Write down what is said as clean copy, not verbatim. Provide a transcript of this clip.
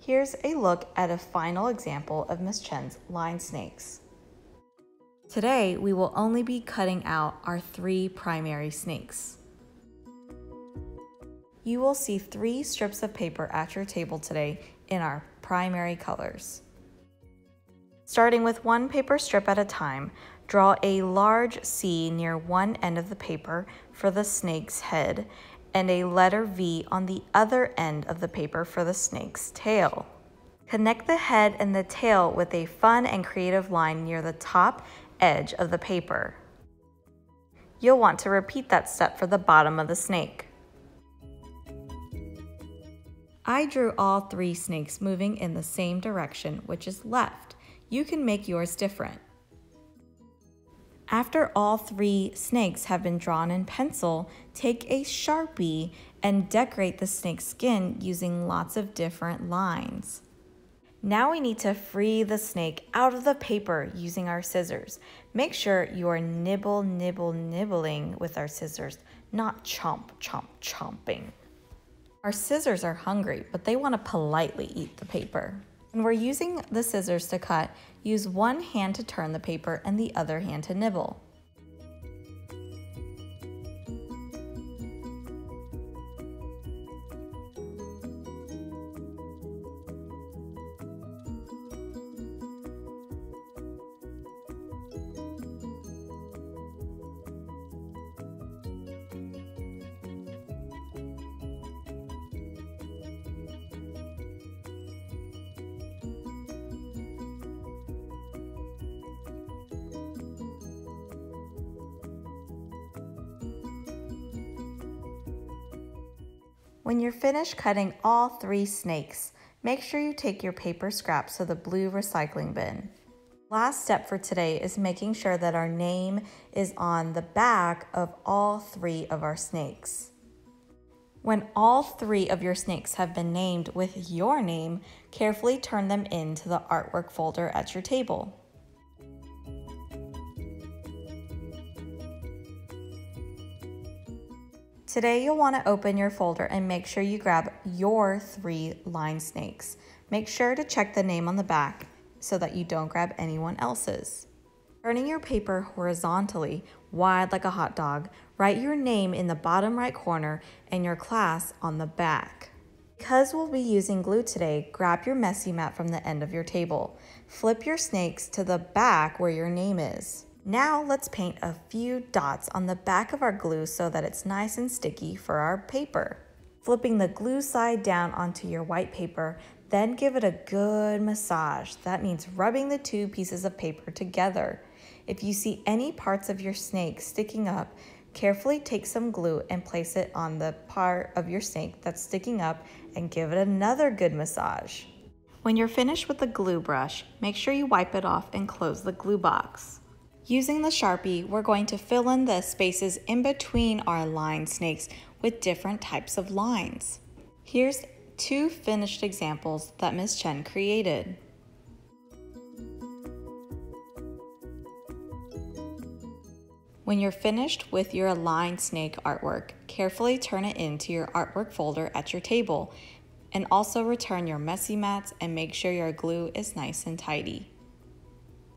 Here's a look at a final example of Miss Chen's line snakes. Today, we will only be cutting out our 3 primary snakes. You will see 3 strips of paper at your table today in our primary colors. Starting with 1 paper strip at a time, draw a large C near one end of the paper for the snake's head and a letter V on the other end of the paper for the snake's tail. Connect the head and the tail with a fun and creative line near the top edge of the paper. You'll want to repeat that step for the bottom of the snake. I drew all 3 snakes moving in the same direction, which is left. You can make yours different. After all 3 snakes have been drawn in pencil, take a Sharpie and decorate the snake's skin using lots of different lines. Now we need to free the snake out of the paper using our scissors. Make sure you are nibbling with our scissors, not chomping. Our scissors are hungry, but they want to politely eat the paper. When we're using the scissors to cut, use one hand to turn the paper and the other hand to nibble. When you're finished cutting all 3 snakes, make sure you take your paper scraps to the blue recycling bin. Last step for today is making sure that our name is on the back of all 3 of our snakes. When all 3 of your snakes have been named with your name, carefully turn them into the artwork folder at your table. Today you'll want to open your folder and make sure you grab your 3 line snakes. Make sure to check the name on the back so that you don't grab anyone else's. Turning your paper horizontally, wide like a hot dog, write your name in the bottom right corner and your class on the back. Because we'll be using glue today, grab your messy mat from the end of your table. Flip your snakes to the back where your name is. Now let's paint a few dots on the back of our glue so that it's nice and sticky for our paper. Flipping the glue side down onto your white paper, then give it a good massage. That means rubbing the 2 pieces of paper together. If you see any parts of your snake sticking up, carefully take some glue and place it on the part of your snake that's sticking up and give it another good massage. When you're finished with the glue brush, make sure you wipe it off and close the glue box. Using the Sharpie, we're going to fill in the spaces in between our line snakes with different types of lines. Here's 2 finished examples that Ms. Chen created. When you're finished with your line snake artwork, carefully turn it into your artwork folder at your table, and also return your messy mats and make sure your glue is nice and tidy.